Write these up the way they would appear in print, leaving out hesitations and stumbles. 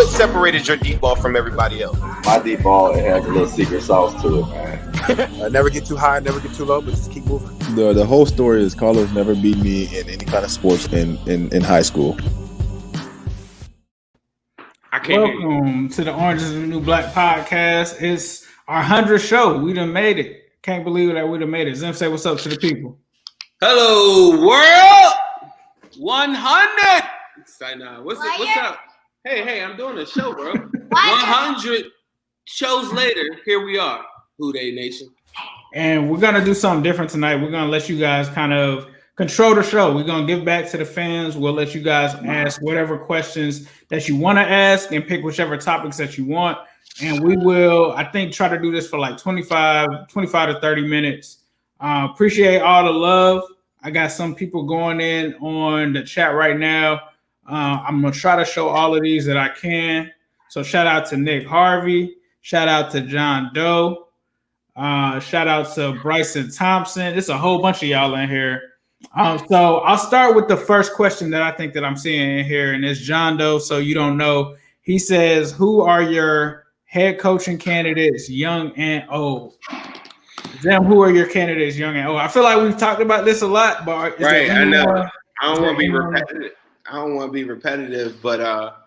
what separated your deep ball from everybody else? My deep ball, it has a little secret sauce to it, man. Never get too high, never get too low, but just keep moving. The whole story is Carlos never beat me in any kind of sports in high school. Welcome to the Orange is the New Black podcast. It's our 100th show. We done made it. Can't believe that we done made it. Zim, say what's up to the people. Hello, world. 100. What's up? Hey, I'm doing a show, bro. 100 shows later, here we are. Who They Nation. And we're going to do something different tonight. We're going to let you guys kind of control the show. We're going to give back to the fans. We'll let you guys ask whatever questions that you want to ask and pick whichever topics that you want. And we will, I think, try to do this for like 25 to 30 minutes. Appreciate all the love. I got some people going in on the chat right now. I'm going to try to show all of these that I can. So shout out to Nick Harvey. Shout out to John Doe. Shout out to Bryson Thompson. It's a whole bunch of y'all in here. So I'll start with the first question that I think that I'm seeing in here, and it's John Doe, so you don't know. He says, who are your head coaching candidates, young and old? Zim, who are your candidates, young and old? I feel like we've talked about this a lot, but right, I know. I don't want to be repetitive. But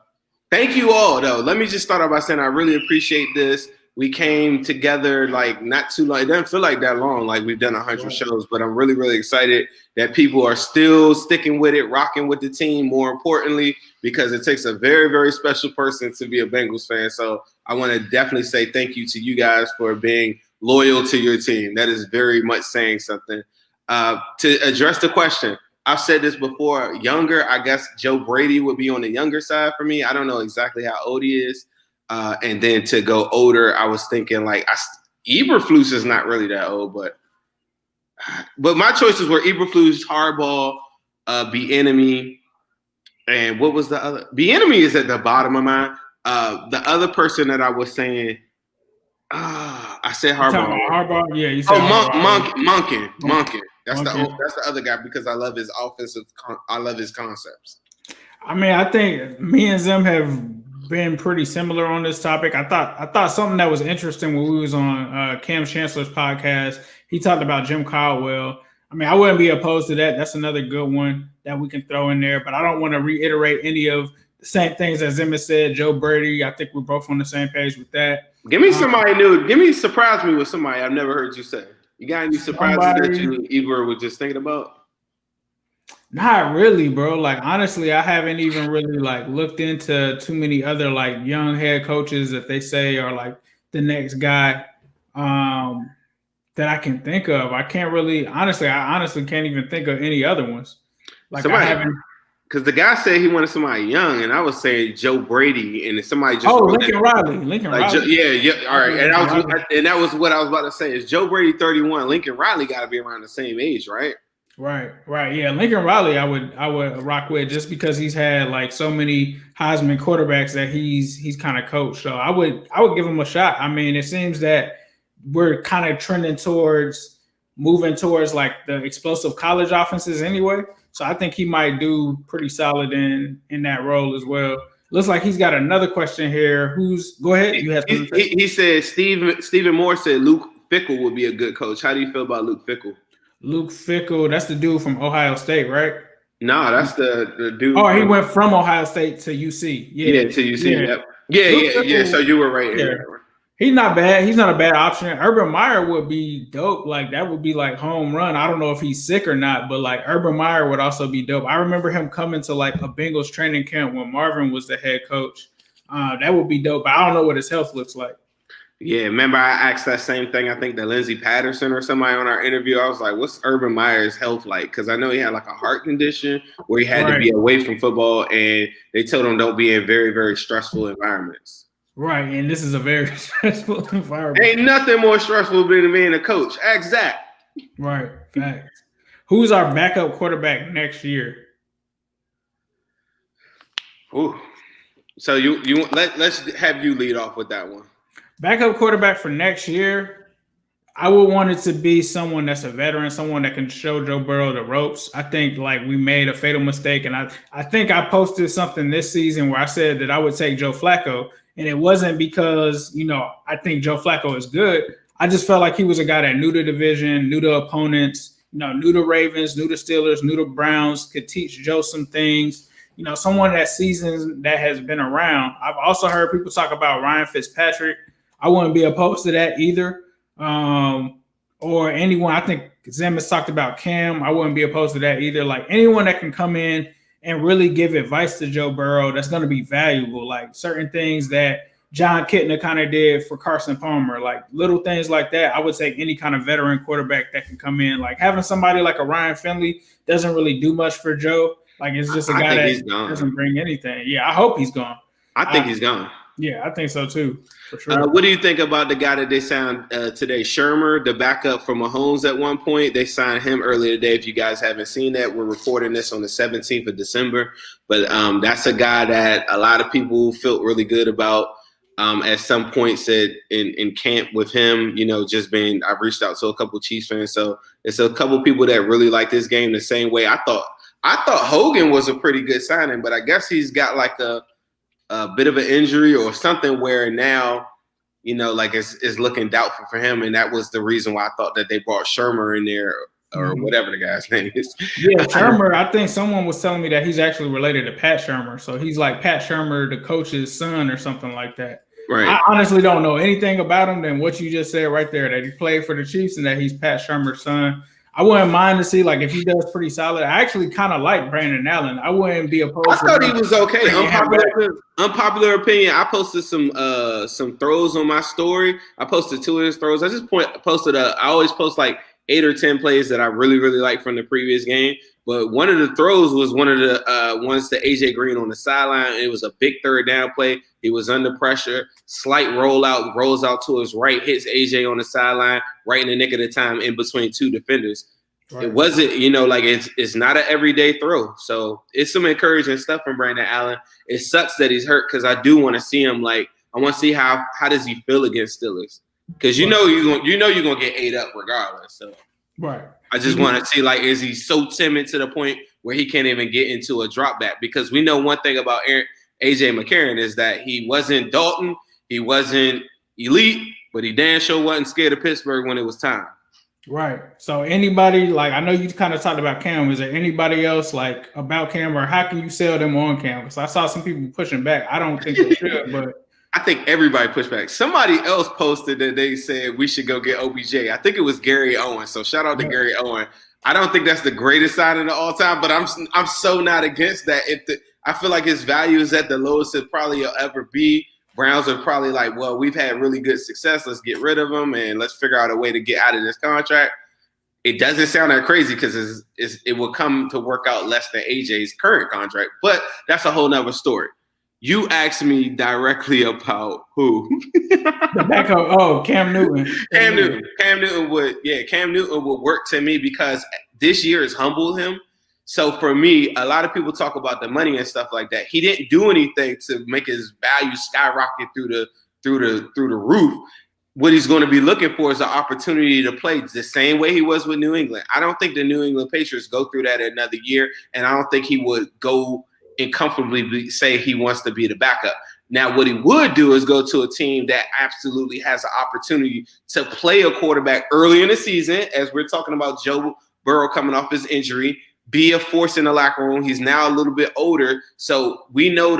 thank you all, though. Let me just start off by saying I really appreciate this. We came together like not too long. It doesn't feel like that long, like we've done 100 shows, but I'm really, really excited that people are still sticking with it, rocking with the team, more importantly, because it takes a very, very special person to be a Bengals fan. So I want to definitely say thank you to you guys for being loyal to your team. That is very much saying something. To address the question, I've said this before, younger, I guess Joe Brady would be on the younger side for me. I don't know exactly how old he is. And then to go older, I was thinking like Eberflus is not really that old, but my choices were Eberflus, Harbaugh, Bieniemy, and what was the other? Bieniemy is at the bottom of mine. The other person that I was saying, I said Harbaugh. Harbaugh, yeah, you said Monken. That's the other guy because I love his offensive. I love his concepts. I mean, I think me and Zim have been pretty similar on this topic. I thought something that was interesting when we was on Cam Chancellor's podcast. He talked about Jim Caldwell. I mean, I wouldn't be opposed to that. That's another good one that we can throw in there. But I don't want to reiterate any of the same things that Zim has said. Joe Brady, I think we're both on the same page with that. Give me somebody new. Surprise me with somebody I've never heard you say. You got any surprises that you either were just thinking about? Not really, bro. Like, honestly, I haven't even really like looked into too many other like young head coaches that they say are like the next guy that I can think of. I honestly can't even think of any other ones. Like somebody, I haven't. Because the guy said he wanted somebody young, and I was saying Joe Brady, and somebody just Lincoln Riley. Yeah. All right, and that was what I was about to say. Is Joe Brady 31? Lincoln Riley got to be around the same age, right? Right. Yeah, Lincoln Riley, I would rock with just because he's had like so many Heisman quarterbacks that he's kind of coached. So I would give him a shot. I mean, it seems that we're kind of trending moving towards like the explosive college offenses anyway. So I think he might do pretty solid in that role as well. Looks like he's got another question here. Go ahead. You have he said Stephen Moore said Luke Fickell would be a good coach. How do you feel about Luke Fickell? Luke Fickell, that's the dude from Ohio State, right? No, that's the dude. Oh, he went from Ohio State to UC. Yeah, to UC. Yeah. So you were right here. He's not bad. He's not a bad option. Urban Meyer would be dope. Like that would be like home run. I don't know if he's sick or not, but like Urban Meyer would also be dope. I remember him coming to like a Bengals training camp when Marvin was the head coach. That would be dope. But I don't know what his health looks like. Yeah, remember I asked that same thing, I think, to Lindsey Patterson or somebody on our interview. I was like, what's Urban Meyer's health like? Because I know he had like a heart condition where he had to be away from football, and they told him don't be in very, very stressful environments. Right, and this is a very stressful environment. Ain't nothing more stressful than being a coach. Ask Zach. Right, facts. Who's our backup quarterback next year? Ooh. So let's have you lead off with that one. Backup quarterback for next year. I would want it to be someone that's a veteran, someone that can show Joe Burrow the ropes. I think like we made a fatal mistake, and I think I posted something this season where I said that I would take Joe Flacco, and it wasn't because I think Joe Flacco is good. I just felt like he was a guy that knew the division, knew the opponents, knew the Ravens, knew the Steelers, knew the Browns, could teach Joe some things. Someone that seasons that has been around. I've also heard people talk about Ryan Fitzpatrick. I wouldn't be opposed to that either. Or anyone, I think Zim has talked about Cam. I wouldn't be opposed to that either. Like anyone that can come in and really give advice to Joe Burrow that's going to be valuable. Like certain things that John Kitna kind of did for Carson Palmer, like little things like that. I would take any kind of veteran quarterback that can come in. Like having somebody like a Ryan Finley doesn't really do much for Joe. Like it's just a guy that doesn't bring anything. Yeah, I hope he's gone. I think he's gone. Yeah, I think so too, for sure. What do you think about the guy that they signed today, Shermer, the backup for Mahomes at one point? They signed him earlier today. If you guys haven't seen that, we're recording this on the 17th of December. But that's a guy that a lot of people felt really good about at some points in camp with him, just being – I've reached out to a couple of Chiefs fans. So it's a couple of people that really like this game the same way. I thought Hogan was a pretty good signing, but I guess he's got like a bit of an injury or something where now, like it's looking doubtful for him. And that was the reason why I thought that they brought Shermer in there or whatever the guy's name is. Yeah, Shermer, I think someone was telling me that he's actually related to Pat Shermer. So he's like Pat Shermer, the coach's son or something like that. Right. I honestly don't know anything about him than what you just said right there, that he played for the Chiefs and that he's Pat Shermer's son. I wouldn't mind to see like if he does pretty solid. I actually kind of like Brandon Allen. I wouldn't be opposed. I thought he was okay. Unpopular opinion. I posted some throws on my story. I posted 2 of his throws. I always post like 8 or 10 plays that I really, really like from the previous game. But one of the throws was one of the ones to AJ Green on the sideline. It was a big third down play. He was under pressure. Slight rollout, rolls out to his right, hits AJ on the sideline, right in the nick of the time in between 2 defenders. Right. It wasn't, like it's not an everyday throw. So it's some encouraging stuff from Brandon Allen. It sucks that he's hurt because I do want to see him. Like I want to see how does he feel against Steelers because you're gonna get ate up regardless. So right. I just want to see, like, is he so timid to the point where he can't even get into a drop back? Because we know one thing about AJ McCarron is that he wasn't Dalton, he wasn't elite, but he damn sure wasn't scared of Pittsburgh when it was time. Right. So anybody, like, I know you kind of talked about Cam. Is there anybody else, like, about Cam, or how can you sell them on Cam? Because I saw some people pushing back. I don't think they should, but I think everybody pushed back. Somebody else posted that they said we should go get OBJ. I think it was Gary Owen. So shout out to Gary Owen. I don't think that's the greatest signing of all time, but I'm so not against that. I feel like his value is at the lowest it probably will ever be. Browns are probably like, well, we've had really good success. Let's get rid of him and let's figure out a way to get out of this contract. It doesn't sound that crazy because it will come to work out less than AJ's current contract, but that's a whole nother story. You asked me directly about who? The backup. Cam Newton. Cam Newton would work to me because this year has humbled him. So for me, a lot of people talk about the money and stuff like that. He didn't do anything to make his value skyrocket through the roof. What he's going to be looking for is an opportunity to play the same way he was with New England. I don't think the New England Patriots go through that another year, and I don't think he would go and comfortably say he wants to be the backup. Now, what he would do is go to a team that absolutely has an opportunity to play a quarterback early in the season, as we're talking about Joe Burrow coming off his injury, be a force in the locker room. He's now a little bit older, so I know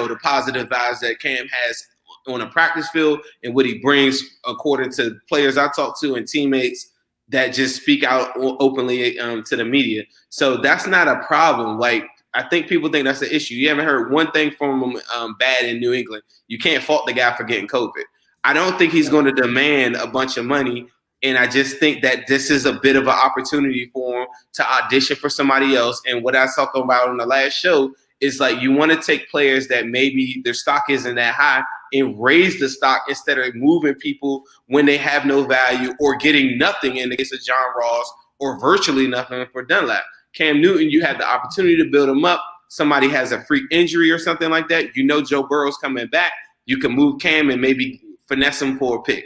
the positive vibes that Cam has on a practice field and what he brings according to players I talk to and teammates that just speak out openly to the media. So that's not a problem. Like, I think people think that's the issue. You haven't heard one thing from him bad in New England. You can't fault the guy for getting COVID. I don't think he's going to demand a bunch of money, and I just think that this is a bit of an opportunity for him to audition for somebody else. And what I was talking about on the last show is like you want to take players that maybe their stock isn't that high and raise the stock instead of moving people when they have no value or getting nothing in the case of John Ross or virtually nothing for Dunlap. Cam Newton, you have the opportunity to build him up. Somebody has a freak injury or something like that. Joe Burrow's coming back. You can move Cam and maybe finesse him for a pick.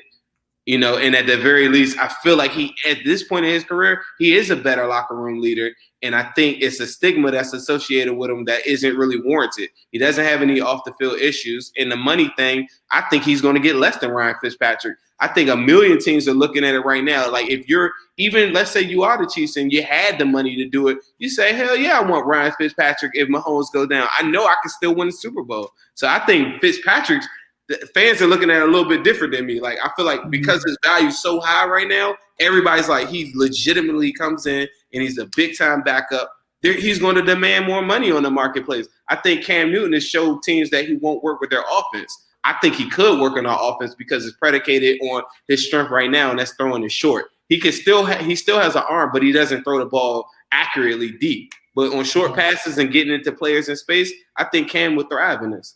You know, and at the very least, I feel like he, at this point in his career, he is a better locker room leader. And I think it's a stigma that's associated with him that isn't really warranted. He doesn't have any off the field issues. And the money thing, I think he's going to get less than Ryan Fitzpatrick. I think a million teams are looking at it right now. Like if you're even, let's say you are the Chiefs and you had the money to do it, you say, hell yeah, I want Ryan Fitzpatrick if Mahomes goes down. I know I can still win the Super Bowl. So I think Fitzpatrick's, the fans are looking at it a little bit different than me. Like I feel like because his value is so high right now, everybody's like he legitimately comes in and he's a big time backup. He's going to demand more money on the marketplace. I think Cam Newton has showed teams that he won't work with their offense. I think he could work on our offense because it's predicated on his strength right now, and that's throwing it short. He still has an arm, but he doesn't throw the ball accurately deep. But on short passes and getting into players in space, I think Cam would thrive in this.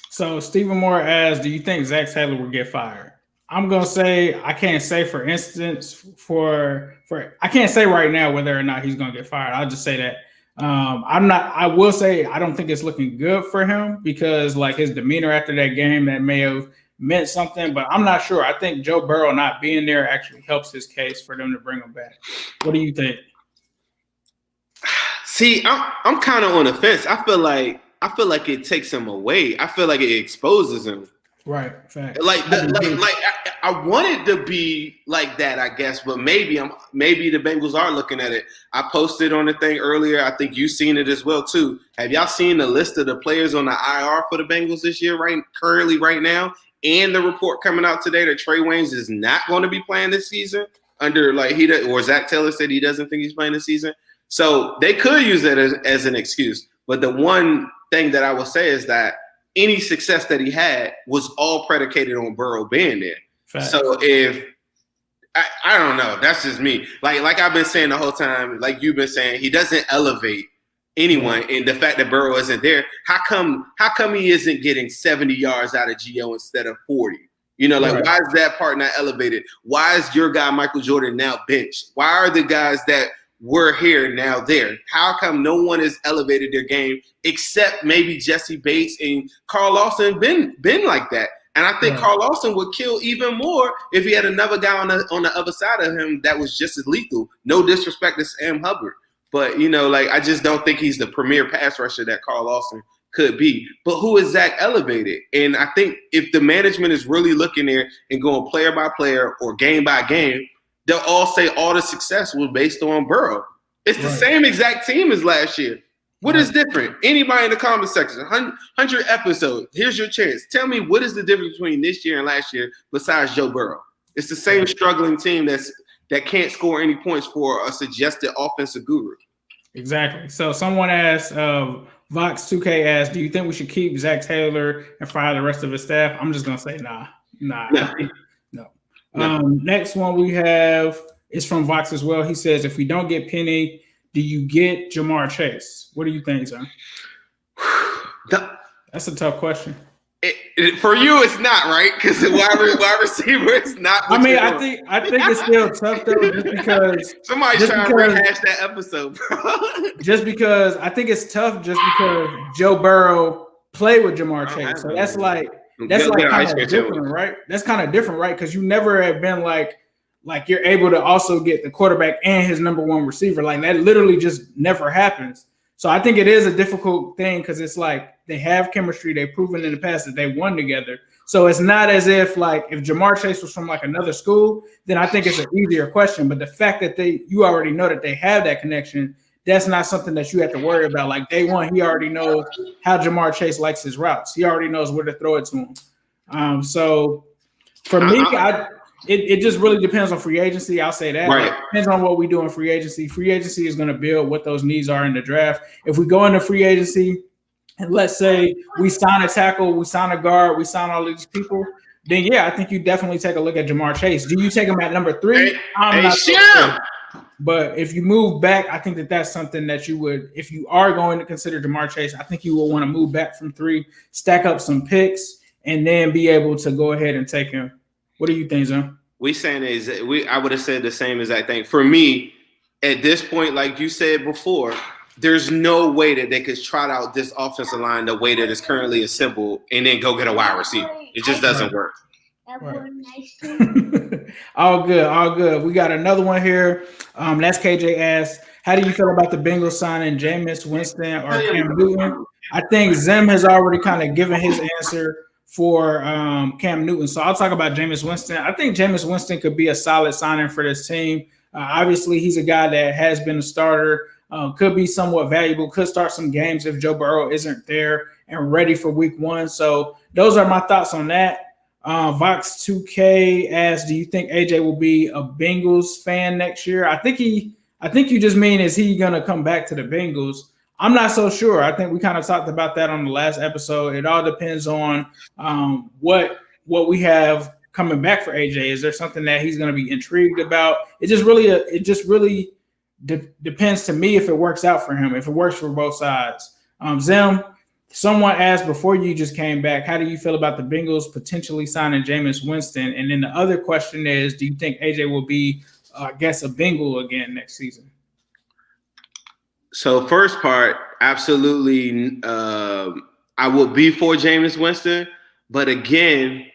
So Stephen Moore asks, do you think Zach Taylor will get fired? I'm gonna say I can't say for instance I can't say right now whether or not he's gonna get fired. I'll just say that I will say I don't think it's looking good for him because like his demeanor after that game that may have meant something, but I'm not sure. I think Joe Burrow not being there actually helps his case for them to bring him back. What do you think? See, I'm kind of on the fence. I feel like it takes him away. I feel like it exposes him. Right. Fact. I want it to be like that, I guess, but maybe the Bengals are looking at it. I posted on the thing earlier. I think you've seen it as well too. Have y'all seen the list of the players on the IR for the Bengals this year, currently right now? And the report coming out today that Trey Waynes is not going to be playing this season or Zach Taylor said he doesn't think he's playing this season. So they could use that as an excuse. But the one thing that I will say is that any success that he had was all predicated on Burrow being there. Fact. So if I don't know, that's just me. Like I've been saying the whole time, like you've been saying, he doesn't elevate anyone. And the fact that Burrow isn't there, how come he isn't getting 70 yards out of Gio instead of 40? You know, like why is that part not elevated? Why is your guy Michael Jordan now benched? Why are the guys that were here now there? How come no one has elevated their game except maybe Jesse Bates and Carl Lawson been like that? And I think Carl Lawson would kill even more if he had another guy on the other side of him that was just as lethal. No disrespect to Sam Hubbard. But, you know, like I just don't think he's the premier pass rusher that Carl Lawson could be. But who is Zach elevated? And I think if the management is really looking there and going player by player or game by game, they'll all say all the success was based on Burrow. It's the same exact team as last year. What is different? Anybody in the comment section, 100 episodes, here's your chance. Tell me what is the difference between this year and last year besides Joe Burrow? It's the same struggling team that can't score any points for a suggested offensive guru. Exactly. So someone asked, Vox2K asked, do you think we should keep Zach Taylor and fire the rest of his staff? I'm just going to say nah. No. Next one we have is from Vox as well. He says, if we don't get Penny, do you get Jamar Chase? What do you think, son? That's a tough question. For you, it's not, right? Because the wide receiver is not. I mean, I think it's still tough though, just because somebody's trying to rehash that episode, bro. Just because I think it's tough, just because Joe Burrow played with Jamar Chase, so that's like kind of different, right? That's kind of different, right? Because you never have been like you're able to also get the quarterback and his number one receiver. Like that literally just never happens. So I think it is a difficult thing because it's like they have chemistry. They've proven in the past that they won together. So it's not as if like if Jamar Chase was from like another school, then I think it's an easier question. But the fact that you already know that they have that connection, that's not something that you have to worry about. Like day one, he already knows how Jamar Chase likes his routes. He already knows where to throw it to him. So for me, it just really depends on free agency. I'll say that. Right. It depends on what we do in free agency. Free agency is going to build what those needs are in the draft. If we go into free agency and let's say we sign a tackle, we sign a guard, we sign all these people, then yeah, I think you definitely take a look at Jamar Chase. Do you take him at number 3? I'm not sure. But if you move back, I think that's something that you would, if you are going to consider Jamar Chase, I think you will want to move back from 3, stack up some picks, and then be able to go ahead and take him. What do you think, Zon? I would have said the same exact thing. For me, at this point, like you said before, there's no way that they could trot out this offensive line the way that it's currently assembled and then go get a wide receiver. It just doesn't work. All good, all good. We got another one here. That's KJ asked, how do you feel about the Bengals signing Jameis Winston or Cam Newton? I think Zim has already kind of given his answer for Cam Newton. So I'll talk about Jameis Winston. I think Jameis Winston could be a solid signing for this team. Obviously, he's a guy that has been a starter, could be somewhat valuable, could start some games if Joe Burrow isn't there and ready for week 1. So those are my thoughts on that. Vox 2K asked, do you think AJ will be a Bengals fan next year? I think you just mean, is he going to come back to the Bengals? I'm not so sure. I think we kind of talked about that on the last episode. It all depends on what we have coming back for AJ. Is there something that he's going to be intrigued about? It just really depends to me if it works out for him, if it works for both sides. Zim, someone asked before you just came back, how do you feel about the Bengals potentially signing Jameis Winston? And then the other question is, do you think AJ will be, a Bengal again next season? So first part, absolutely, I would be for Jameis Winston. But again,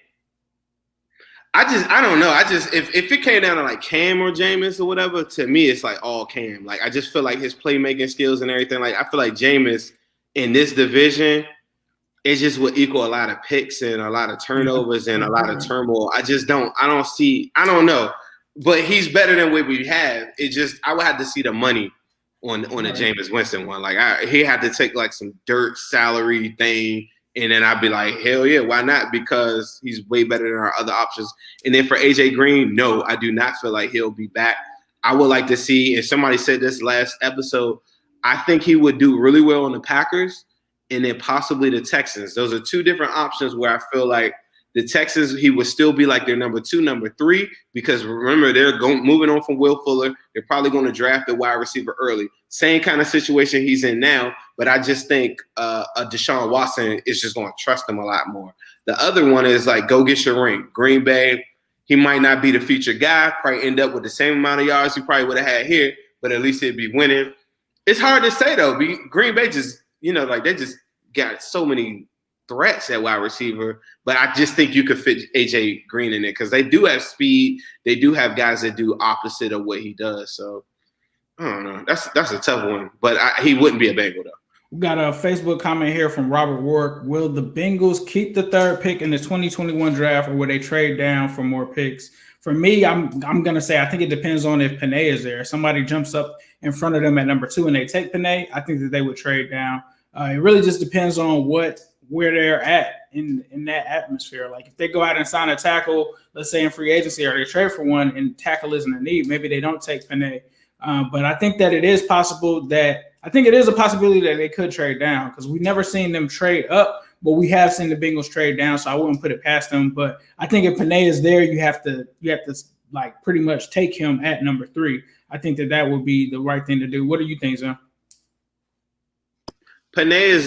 I don't know. If it came down to like Cam or Jameis or whatever, to me, it's like all Cam. Like, I just feel like his playmaking skills and everything. Like, I feel like Jameis in this division, it just would equal a lot of picks and a lot of turnovers and a lot of turmoil. I don't know. But he's better than what we have. I would have to see the money on the Jameis Winston one. Like, he had to take like some dirt salary thing, and then I'd be like, hell yeah, why not? Because he's way better than our other options. And then for AJ Green, no, I do not feel like he'll be back. I would like to see, and somebody said this last episode, I think he would do really well on the Packers and then possibly the Texans. Those are two different options where I feel like the Texans, he would still be like their number 2, number 3, because remember, they're moving on from Will Fuller. They're probably going to draft a wide receiver early. Same kind of situation he's in now, but I just think a Deshaun Watson is just going to trust him a lot more. The other one is like, go get your ring. Green Bay, he might not be the featured guy, probably end up with the same amount of yards he probably would have had here, but at least he'd be winning. It's hard to say, though. Green Bay just, they just got so many threats at wide receiver, but I just think you could fit AJ Green in it because they do have speed. They do have guys that do opposite of what he does. So I don't know. That's a tough one, but he wouldn't be a Bengal though. We got a Facebook comment here from Robert Warwick. Will the Bengals keep the 3rd pick in the 2021 draft, or will they trade down for more picks? For me, I'm gonna say I think it depends on if Panay is there. If somebody jumps up in front of them at number 2 and they take Panay, I think that they would trade down. It really just depends on where they're at in that atmosphere. Like if they go out and sign a tackle, let's say in free agency, or they trade for one and tackle isn't a need, maybe they don't take Panay. But I think that it is a possibility that they could trade down because we've never seen them trade up, but we have seen the Bengals trade down. So I wouldn't put it past them. But I think if Panay is there, you have to like pretty much take him at number 3. I think that would be the right thing to do. What do you think, Zim? Panay is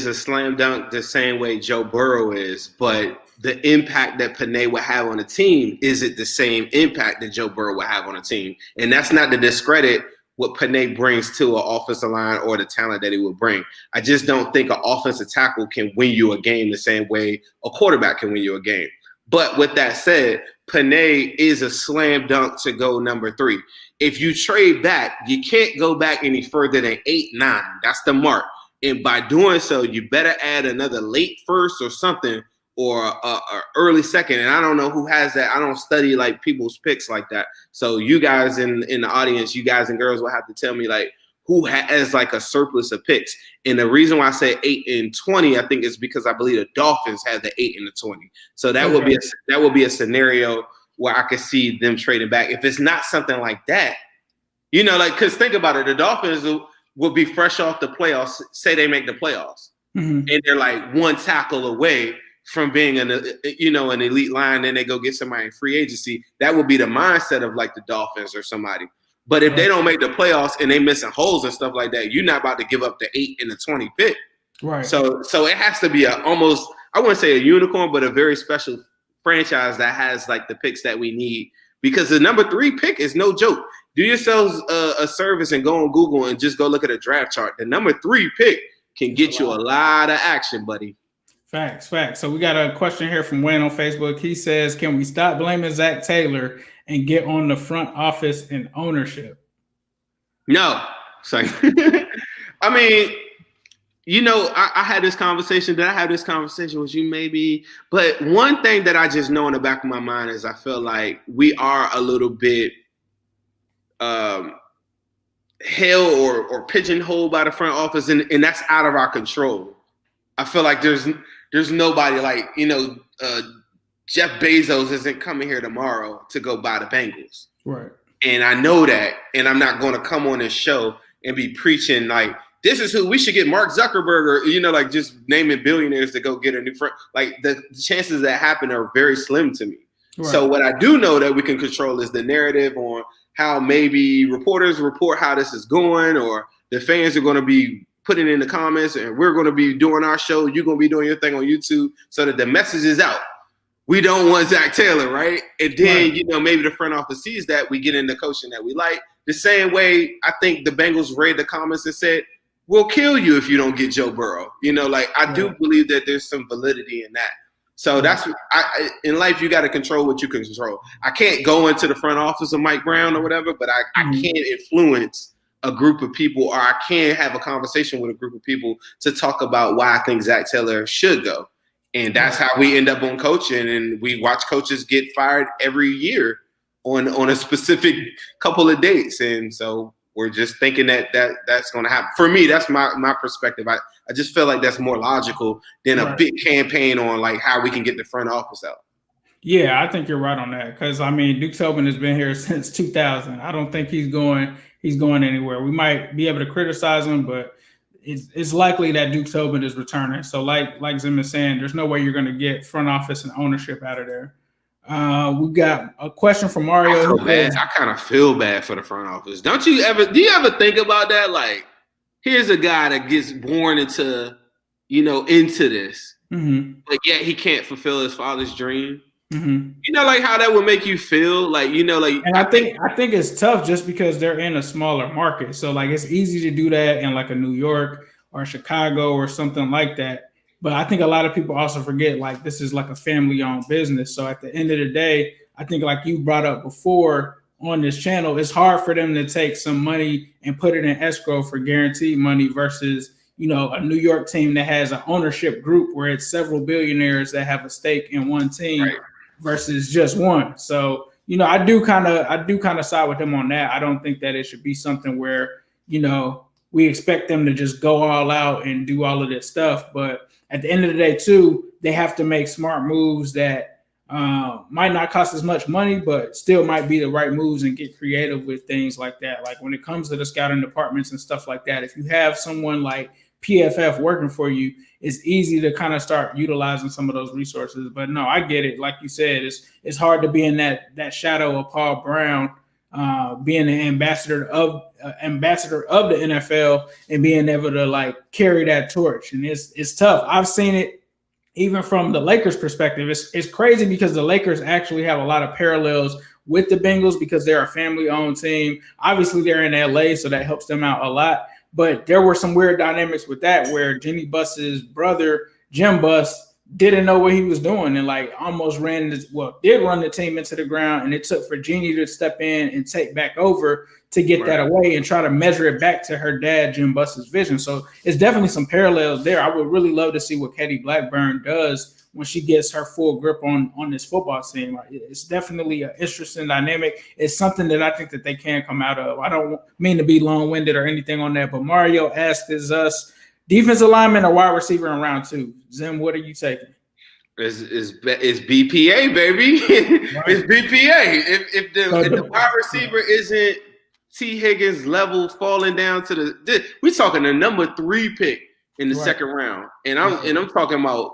a slam dunk the same way Joe Burrow is, but the impact that Panay would have on a team isn't the same impact that Joe Burrow would have on a team. And that's not to discredit what Panay brings to an offensive line or the talent that he would bring. I just don't think an offensive tackle can win you a game the same way a quarterback can win you a game. But with that said, Panay is a slam dunk to go number 3. If you trade back, you can't go back any further than 8, 9. That's the mark. And by doing so, you better add another late first or something, or a early second. And I don't know who has that. I don't study like people's picks like that. So you guys in the audience, you guys and girls will have to tell me like who has like a surplus of picks. And the reason why I say 8 and 20, I think is because I believe the Dolphins have the 8 and the 20. So that would be a scenario where I could see them trading back. If it's not something like that, because think about it, the Dolphins will be fresh off the playoffs. Say they make the playoffs, and they're like one tackle away from being an elite line. Then they go get somebody in free agency. That would be the mindset of like the Dolphins or somebody. But if they don't make the playoffs and they missing holes and stuff like that, you're not about to give up the 8 and the 20 pick. Right. So it has to be almost, I wouldn't say a unicorn, but a very special franchise that has like the picks that we need, because the number 3 pick is no joke. Do yourselves a service and go on Google and just go look at a draft chart. The number 3 pick can get you a lot of action, buddy. Facts. So we got a question here from Wayne on Facebook. He says, "Can we stop blaming Zach Taylor and get on the front office and ownership?" No. So, I mean, I had this conversation. Did I have this conversation with you maybe? But one thing that I just know in the back of my mind is I feel like we are a little bit held or pigeonholed by the front office, and that's out of our control. I feel like there's nobody like, Jeff Bezos isn't coming here tomorrow to go buy the Bengals. Right. And I know that, and I'm not going to come on this show and be preaching like, this is who we should get, Mark Zuckerberg, or, like just naming billionaires to go get a new friend. Like the chances that happen are very slim to me. Right. So what I do know that we can control is the narrative on how maybe reporters report how this is going, or the fans are going to be putting in the comments, and we're going to be doing our show. You're going to be doing your thing on YouTube so that the message is out. We don't want Zach Taylor, right? And then, right. Maybe the front office sees that. We get in the coaching that we like. The same way I think the Bengals read the comments and said, we'll kill you if you don't get Joe Burrow. I do believe that there's some validity in that. So that's in life, you got to control what you can control. I can't go into the front office of Mike Brown or whatever, but I can influence a group of people, or I can have a conversation with a group of people to talk about why I think Zach Taylor should go. And that's how we end up on coaching. And we watch coaches get fired every year on a specific couple of dates. And so we're just thinking that's going to happen. For me, that's my perspective. I just feel like that's more logical than a big campaign on like how we can get the front office out. Yeah, I think you're right on that. Because, Duke Tobin has been here since 2000. I don't think he's going anywhere. We might be able to criticize him, but it's likely that Duke Tobin is returning. So like Zim is saying, there's no way you're going to get front office and ownership out of there. We've got a question from Mario. I kind of feel bad for the front office. Do you ever think about that? Like, here's a guy that gets born into this, but yet he can't fulfill his father's dream. Like how that would make you feel, And I think it's tough just because they're in a smaller market. So like it's easy to do that in like a New York or Chicago or something like that. But I think a lot of people also forget like this is like a family-owned business. So at the end of the day, I think like you brought up before on this channel, it's hard for them to take some money and put it in escrow for guaranteed money versus a New York team that has an ownership group where it's several billionaires that have a stake in one team. Right. Versus just one. So, I do kind of side with them on that. I don't think that it should be something where, we expect them to just go all out and do all of this stuff. But at the end of the day, too, they have to make smart moves that might not cost as much money, but still might be the right moves and get creative with things like that. Like when it comes to the scouting departments and stuff like that, if you have someone like PFF working for you, it's easy to kind of start utilizing some of those resources. But no, I get it. Like you said, it's hard to be in that shadow of Paul Brown, being an ambassador of the NFL and being able to like carry that torch. And it's tough. I've seen it even from the Lakers' perspective. It's crazy because the Lakers actually have a lot of parallels with the Bengals because they're a family-owned team. Obviously, they're in LA, so that helps them out a lot. But there were some weird dynamics with that where Jimmy Buss's brother, Jim Buss, didn't know what he was doing and like almost did run the team into the ground. And it took for Jeannie to step in and take back over to get that away and try to measure it back to her dad, Jim Buss's vision. So it's definitely some parallels there. I would really love to see what Katie Blackburn does when she gets her full grip on this football team. It's definitely an interesting dynamic. It's something that I think that they can come out of. I don't mean to be long-winded or anything on that, but Mario asked us defensive lineman or wide receiver in round 2. Zim, what are you taking? It's BPA, baby. Right. It's BPA. If the wide receiver isn't T. Higgins level falling down to we're talking the number 3 pick in the second round. And I'm talking about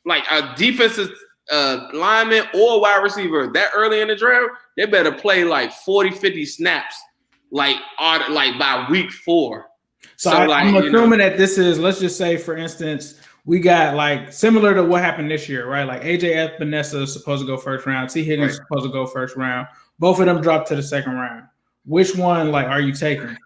like a defensive lineman or wide receiver that early in the draft, they better play like 40, 50 snaps like by week 4. So I'm assuming that this is, let's just say, for instance, we got like similar to what happened this year, right? Like AJ Epinesa is supposed to go first round. T. Higgins is supposed to go first round. Both of them dropped to the second round. Which one, like, are you taking?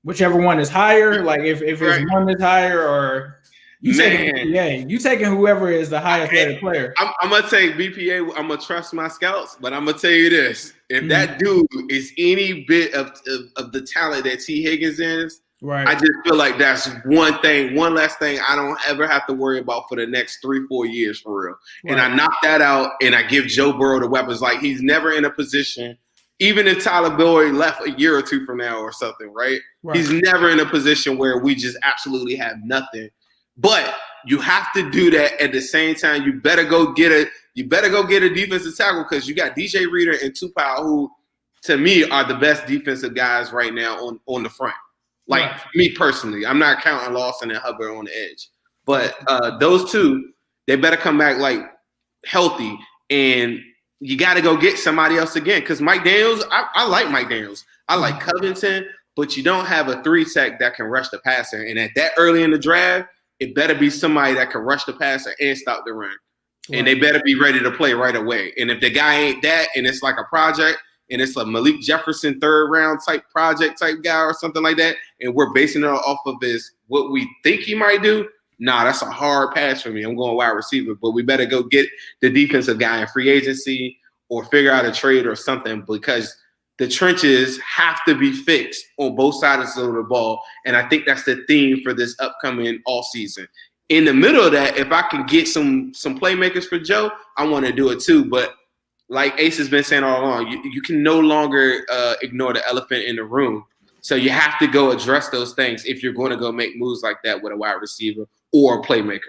Whichever one is higher, like if it's one that's higher or You taking BPA. You taking whoever is the highest rated player. I'm gonna take BPA. I'm gonna trust my scouts, but I'm gonna tell you this: if that dude is any bit of the talent that T. Higgins is, right? I just feel like that's one last thing I don't ever have to worry about for the next 3-4 years for real. Right. And I knock that out, and I give Joe Burrow the weapons. Like he's never in a position. Even if Tyler Boyd left a year or two from now or something, right? He's never in a position where we just absolutely have nothing. But you have to do that at the same time. You better go get a defensive tackle because you got DJ Reader and Tupac, who to me are the best defensive guys right now on the front. Like me personally, I'm not counting Lawson and Hubbard on the edge. But those two, they better come back like healthy, and you got to go get somebody else again. Because Mike Daniels, I like Mike Daniels. I like Covington, but you don't have a 3-tech that can rush the passer. And at that early in the draft, it better be somebody that can rush the passer and stop the run. And they better be ready to play right away. And if the guy ain't that, and it's like a project, and it's a Malik Jefferson 3rd round type project type guy or something like that, and we're basing it off of what we think he might do, nah, that's a hard pass for me. I'm going wide receiver. But we better go get the defensive guy in free agency or figure out a trade or something, because the trenches have to be fixed on both sides of the ball. And I think that's the theme for this upcoming all season. In the middle of that, if I can get some playmakers for Joe, I want to do it too. But like Ace has been saying all along, you can no longer ignore the elephant in the room. So you have to go address those things if you're going to go make moves like that with a wide receiver or a playmaker.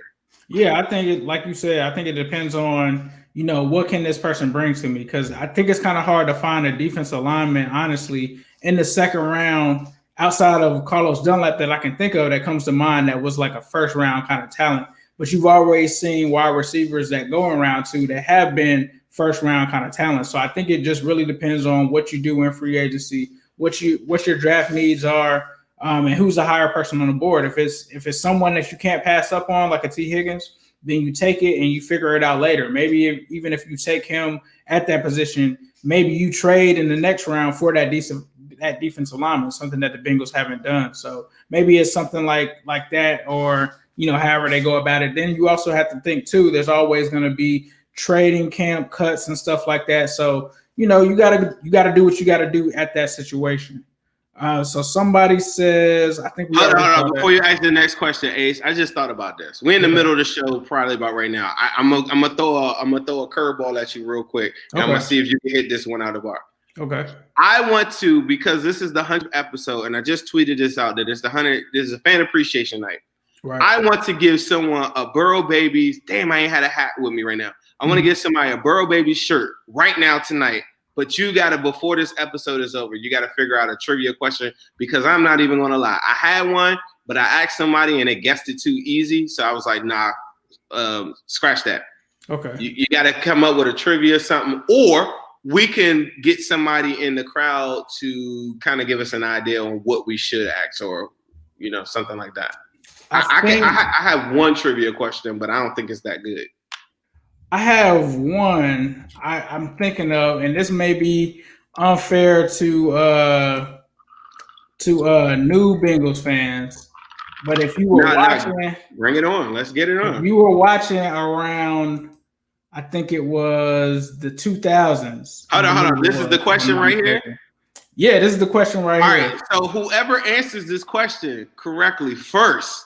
Yeah, I think like you said, I think it depends on, what can this person bring to me? Because I think it's kind of hard to find a defensive lineman, honestly, in the second round outside of Carlos Dunlap that I can think of that comes to mind that was like a first round kind of talent. But you've always seen wide receivers that go in round 2 that have been first round kind of talent. So I think it just really depends on what you do in free agency, what your draft needs are, and who's the higher person on the board. If it's someone that you can't pass up on, like a T. Higgins, then you take it and you figure it out later. Maybe even if you take him at that position, maybe you trade in the next round for that defensive lineman, something that the Bengals haven't done. So maybe it's something like that, or however they go about it. Then you also have to think too, there's always going to be trading camp cuts and stuff like that. So you gotta do what you gotta do at that situation. So somebody says, I think hold on. Before you ask the next question, Ace, I just thought about this. We're in the middle of the show, probably about right now. I'm gonna throw a curveball at you real quick, and I'm gonna see if you can hit this one out of the park. Okay. I want to, because this is the 100th episode, and I just tweeted this out that it's the 100. This is a fan appreciation night. Right. I want to give someone a Burrow Babies. Damn, I ain't had a hat with me right now. I want to give somebody a Burrow Babies shirt right now tonight. But you got to, before this episode is over, you got to figure out a trivia question, because I'm not even going to lie. I had one, but I asked somebody and they guessed it too easy. So I was like, nah, scratch that. Okay. You got to come up with a trivia or something, or we can get somebody in the crowd to kind of give us an idea on what we should ask, or, something like that. I have one trivia question, but I don't think it's that good. I have one I'm thinking of, and this may be unfair to new Bengals fans, but if you were watching, bring it on. Let's get it on. If you were watching around, I think it was the 2000s. Hold on. This is the question right here? Yeah, this is the question right here. All right, so whoever answers this question correctly first,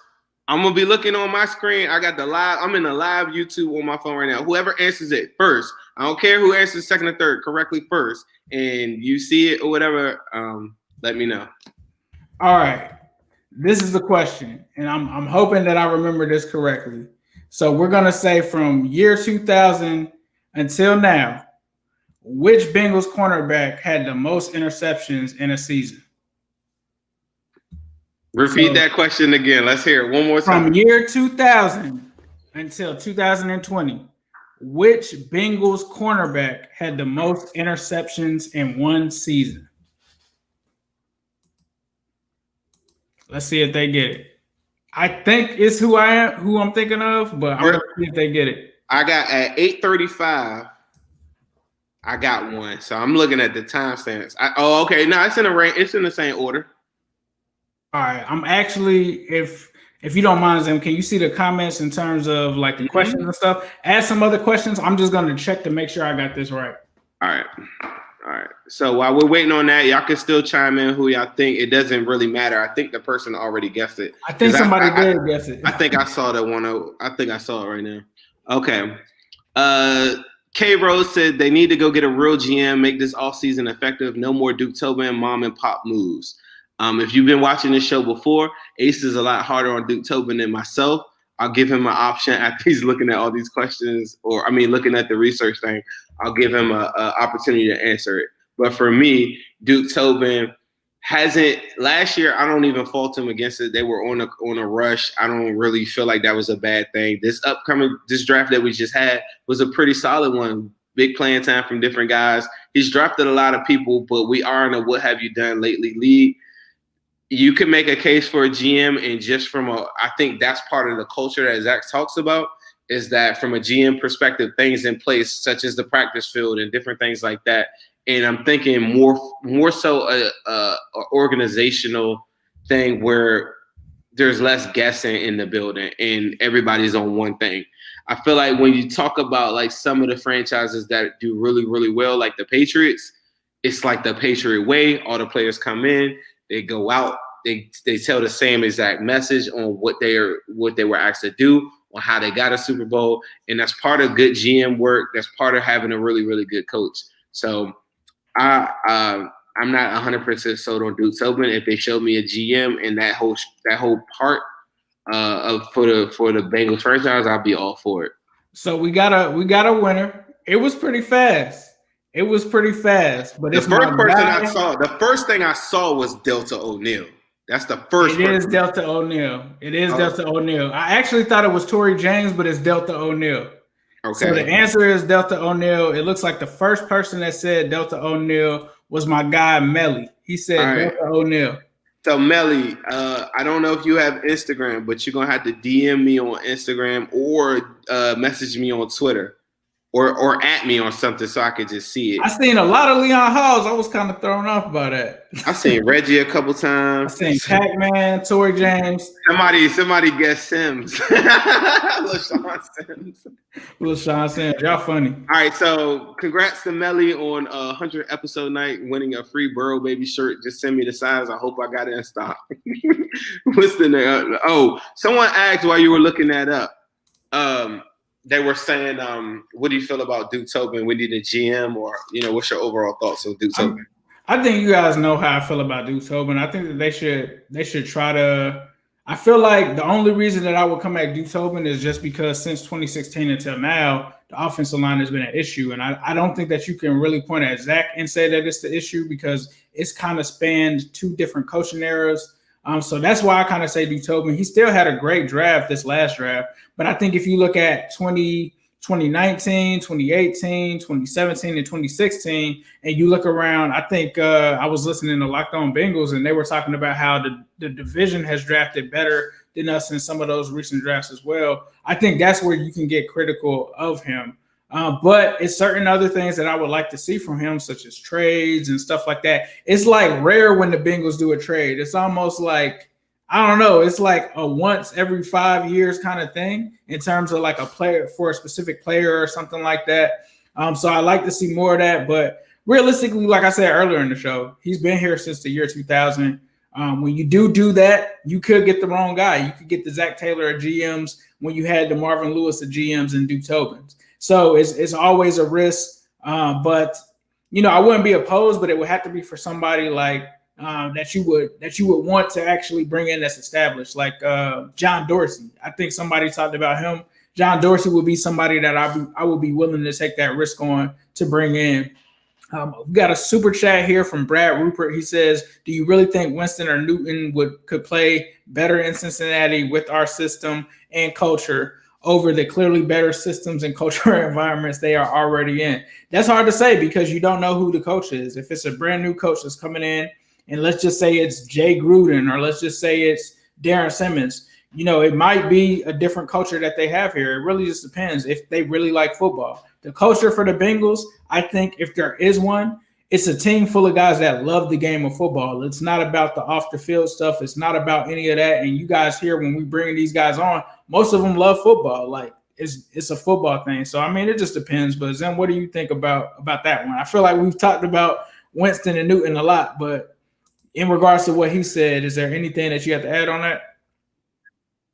I'm going to be looking on my screen. I'm in the live YouTube on my phone right now. Whoever answers it first, I don't care who answers second or third correctly first, and you see it or whatever, let me know. All right. This is the question, and I'm hoping that I remember this correctly. So we're going to say from year 2000 until now, which Bengals cornerback had the most interceptions in a season? Repeat that question again. Let's hear it one more time. From year 2000 until 2020, which Bengals cornerback had the most interceptions in one season? Let's see if they get it. I think it's who I'm thinking of, but I'm going to see if they get it. I got at 8:35. I got one. So I'm looking at the timestamps. Okay. No, it's in the range. It's in the same order. All right, I'm actually, if If you don't mind, Zim, can you see the comments in terms of like the questions and stuff? Add some other questions. I'm just going to check to make sure I got this right. All right. So while we're waiting on that, y'all can still chime in who y'all think. It doesn't really matter. I think the person already guessed it. I think somebody did guess it. I think I saw the one. I think I saw it right now. Okay. K Rose said they need to go get a real GM, make this offseason effective. No more Duke Tobin mom and pop moves. If you've been watching this show before, Ace is a lot harder on Duke Tobin than myself. I'll give him an option after he's looking at all these questions, looking at the research thing. I'll give him an opportunity to answer it. But for me, Duke Tobin hasn't – last year, I don't even fault him against it. They were on a rush. I don't really feel like that was a bad thing. This draft that we just had was a pretty solid one. Big playing time from different guys. He's drafted a lot of people, but we are in a what have you done lately league. You can make a case for a GM, and just I think that's part of the culture that Zach talks about, is that from a GM perspective, things in place such as the practice field and different things like that. And I'm thinking more so a organizational thing where there's less guessing in the building and everybody's on one thing. I feel like when you talk about like some of the franchises that do really, really well, like the Patriots, it's like the Patriot way. All the players come in, they go out, they tell the same exact message on what they were asked to do, on how they got a Super Bowl, and that's part of good GM work. That's part of having a really, really good coach. So I'm not 100% sold on Duke Tobin. If they showed me a GM and that whole part for the Bengals franchise, I'll be all for it. So we got a winner. It was pretty fast. But the first thing I saw was Delta O'Neal. That's the first. It is Delta O'Neal. Delta O'Neal. I actually thought it was Tory James, but it's Delta O'Neal. Okay. So the answer is Delta O'Neal. It looks like the first person that said Delta O'Neal was my guy Melly. He said Delta O'Neal. So Melly, I don't know if you have Instagram, but you're gonna have to DM me on Instagram or message me on Twitter. Or at me on something so I could just see it. I seen a lot of Leon Halls. I was kind of thrown off by that. I seen Reggie a couple times. I seen Pac-Man, Tory James. Somebody guessed Sims. Little Sean Sims. Y'all funny. All right, so congrats to Melly on 100 episode night, winning a free Burrow Baby shirt. Just send me the size. I hope I got it in stock. What's the name? Oh, someone asked while you were looking that up. They were saying, what do you feel about Duke Tobin? We need a GM, or what's your overall thoughts on Duke Tobin? I think you guys know how I feel about Duke Tobin. I think that they should try to. I feel like the only reason that I would come at Duke Tobin is just because since 2016 until now, the offensive line has been an issue, and I don't think that you can really point at Zach and say that it's the issue because it's kind of spanned two different coaching eras. So that's why I kind of say Duke Tobin. He still had a great draft this last draft, but I think if you look at 2019, 2018, 2017, and 2016, and you look around, I think I was listening to Locked On Bengals, and they were talking about how the division has drafted better than us in some of those recent drafts as well. I think that's where you can get critical of him. But it's certain other things that I would like to see from him, such as trades and stuff like that. It's like rare when the Bengals do a trade. It's almost like, I don't know, it's like a once every 5 years kind of thing in terms of like a player for a specific player or something like that. So I like to see more of that. But realistically, like I said earlier in the show, he's been here since the year 2000. When you do that, you could get the wrong guy. You could get the Zach Taylor of GMs when you had the Marvin Lewis of GMs and Duke Tobins. So it's always a risk, but I wouldn't be opposed, but it would have to be for somebody like that you would want to actually bring in that's established, like John Dorsey. I think somebody talked about him. John Dorsey would be somebody that I would be willing to take that risk on to bring in. We've got a super chat here from Brad Rupert. He says, "Do you really think Winston or Newton could play better in Cincinnati with our system and culture over the clearly better systems and cultural environments they are already in?" That's hard to say because you don't know who the coach is. If it's a brand new coach that's coming in, and let's just say it's Jay Gruden, or let's just say it's Darren Simmons, it might be a different culture that they have here. It really just depends if they really like football. The culture for the Bengals, I think if there is one, it's a team full of guys that love the game of football. It's not about the off the field stuff. It's not about any of that. And you guys here, when we bring these guys on, most of them love football. Like it's a football thing. So I mean, it just depends. But Zim, what do you think about that one? I feel like we've talked about Winston and Newton a lot, but in regards to what he said, is there anything that you have to add on that?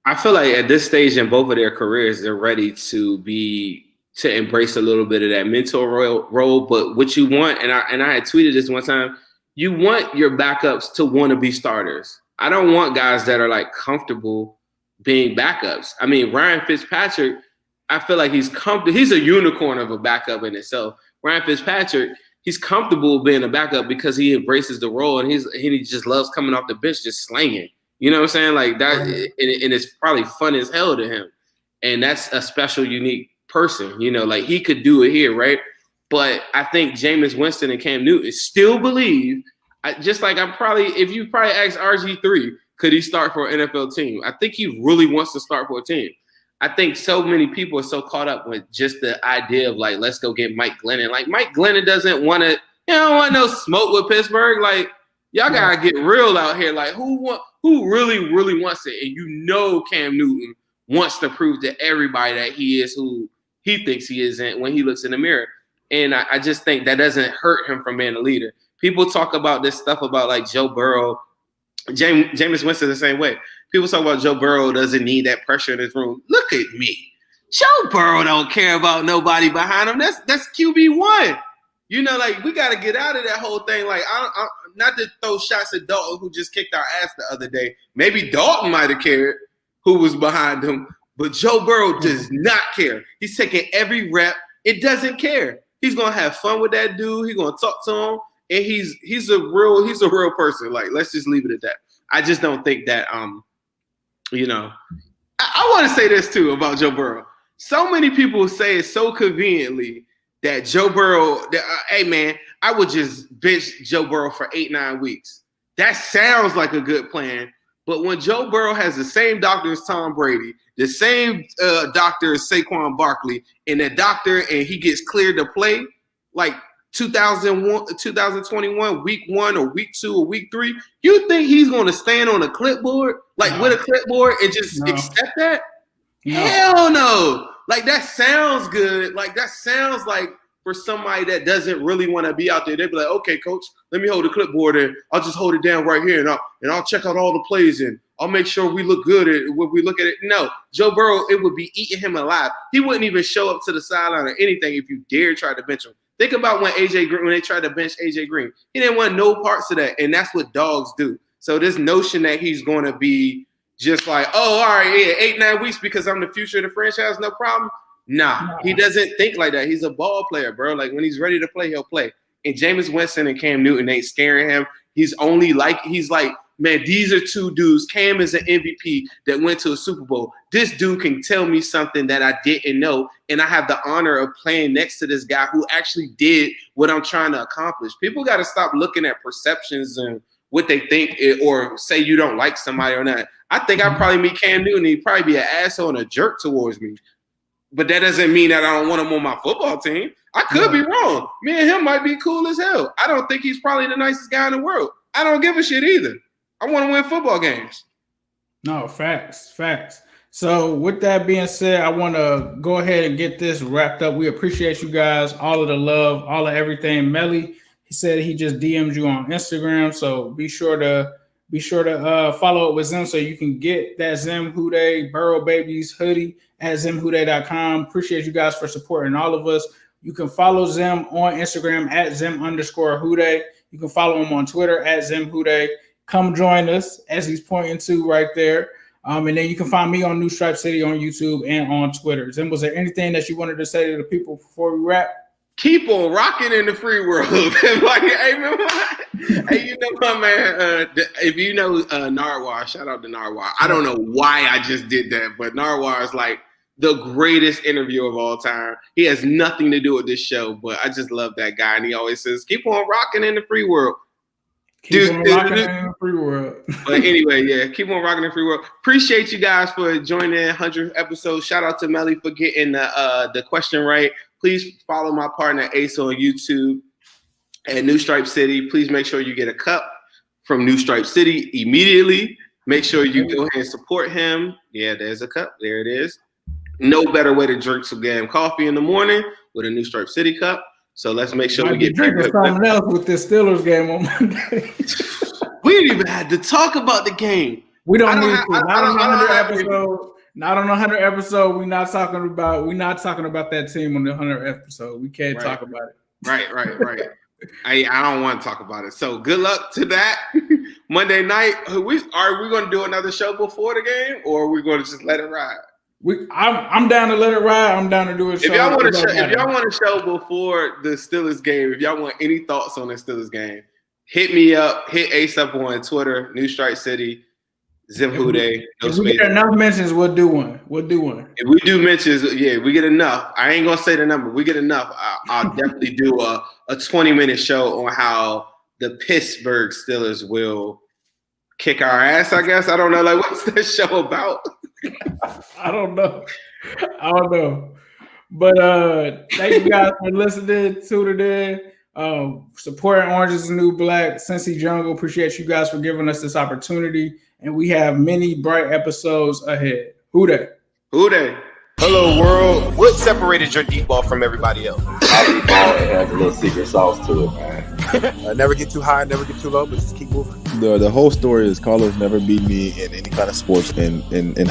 I feel like at this stage in both of their careers, they're ready to embrace a little bit of that mentor role. But what you want, and I had tweeted this one time, you want your backups to want to be starters. I don't want guys that are like comfortable being backups. I mean, Ryan Fitzpatrick, I feel like he's comfortable. He's a unicorn of a backup in itself. Ryan Fitzpatrick, he's comfortable being a backup because he embraces the role and he just loves coming off the bench, just slanging. You know what I'm saying? Like that, and it's probably fun as hell to him. And that's a special, unique person. You know, like he could do it here, right? But I think Jameis Winston and Cam Newton still believe, just like if you probably ask RG3, could he start for an NFL team? I think he really wants to start for a team. I think so many people are so caught up with just the idea of like, let's go get Mike Glennon. Like Mike Glennon doesn't want to, don't want no smoke with Pittsburgh. Like y'all gotta get real out here. Like who really, really wants it? And you know Cam Newton wants to prove to everybody that he is who he thinks he isn't when he looks in the mirror. And I just think that doesn't hurt him from being a leader. People talk about this stuff about like Joe Burrow. Jameis Winston the same way. People talk about Joe Burrow doesn't need that pressure in his room. Look at me. Joe Burrow don't care about nobody behind him. That's QB1. You know, like we got to get out of that whole thing. Like, I not to throw shots at Dalton, who just kicked our ass the other day. Maybe Dalton might have cared who was behind him, but Joe Burrow does not care. He's taking every rep. It doesn't care. He's gonna have fun with that dude. He's gonna talk to him, and he's a real person. Like, let's just leave it at that. I just don't think that you know. I want to say this too about Joe Burrow. So many people say it so conveniently that Joe Burrow, hey man, I would just bench Joe Burrow for 8-9 weeks. That sounds like a good plan, but when Joe Burrow has the same doctor as Tom Brady, the same doctor as Saquon Barkley, and he gets cleared to play, like 2021, week 1 or week 2 or week 3, you think he's going to stand on a clipboard, with a clipboard and just accept that? No. Hell no. Like, that sounds good. Like, that sounds like for somebody that doesn't really want to be out there. They'd be like, okay, coach, let me hold the clipboard and I'll just hold it down right here and I'll check out all the plays and I'll make sure we look good when we look at it. No, Joe Burrow, it would be eating him alive. He wouldn't even show up to the sideline or anything if you dare try to bench him. Think about when they tried to bench AJ Green. He didn't want no parts of that, and that's what dogs do. So this notion that he's going to be just like, oh, all right, yeah, 8-9 weeks because I'm the future of the franchise, no problem. Nah, he doesn't think like that. He's a ball player, bro. Like, when he's ready to play, he'll play. And Jameis Winston and Cam Newton ain't scaring him. He's like, man, these are two dudes. Cam is an MVP that went to a Super Bowl. This dude can tell me something that I didn't know, and I have the honor of playing next to this guy who actually did what I'm trying to accomplish. People got to stop looking at perceptions and what they think or say you don't like somebody or not. I think I'd probably meet Cam Newton. He'd probably be an asshole and a jerk towards me. But that doesn't mean that I don't want him on my football team. I could be wrong. Me and him might be cool as hell. I don't think he's probably the nicest guy in the world. I don't give a shit either. I want to win football games. No, facts. So with that being said, I want to go ahead and get this wrapped up. We appreciate you guys, all of the love, all of everything. Melly, he said he just DM'd you on Instagram, so be sure to follow up with Zim so you can get that Zim Houday Burrow Babies hoodie at zimhouday.com. Appreciate you guys for supporting all of us. You can follow Zim on Instagram at Zim_Houday. You can follow him on Twitter at Zim Houday. Come join us, as he's pointing to right there. And then you can find me on New Stripe City on YouTube and on Twitter. Zim, was there anything that you wanted to say to the people before we wrap? Keep on rocking in the free world. Like, hey, man, hey, you know what, man? If you know Narwhal, shout out to Narwhal. I don't know why I just did that, but Narwhal is like the greatest interviewer of all time. He has nothing to do with this show, but I just love that guy. And he always says, keep on rocking in the free world. Keep on rocking in the free world. But anyway, yeah, keep on rocking in the free world. Appreciate you guys for joining in 100th episode. Shout out to Melly for getting the question right. Please follow my partner Ace on YouTube. at New Stripe City. Please make sure you get a cup from New Stripe City immediately. Make sure you go ahead and support him. Yeah, there's a cup. There it is. No better way to drink some damn coffee in the morning with a New Stripe City cup. So let's make sure we get drinking something else with this Steelers game on Monday. We didn't even have to talk about the game. We don't need to. Not on the 100 episode. Not on the 100 episode. We're not talking about that team on the 100 episode. We can't talk about it. Right. I don't want to talk about it. So good luck to that. Monday night. Are we going to do another show before the game, or are we going to just let it ride? I'm down to let it ride. I'm down to do a show. If y'all want a show before the Steelers game, if y'all want any thoughts on the Steelers game, hit me up. Hit Ace up on Twitter. New Stripe City. Zip Hude. If we get enough mentions, we'll do one. If we do mentions, we get enough. I ain't gonna say the number. We get enough. I'll definitely do a 20-minute show on how the Pittsburgh Steelers will kick our ass. I guess I don't know. Like, what's that show about? I don't know. But thank you guys for listening to today. Supporting Orange is the New Black, Cincy Jungle. Appreciate you guys for giving us this opportunity. And we have many bright episodes ahead. Who they? Hello, world. What separated your deep ball from everybody else? Ball has a little secret sauce to it, man. Never get too high, never get too low, but just keep moving. The whole story is Carlos never beat me in any kind of sports in high school.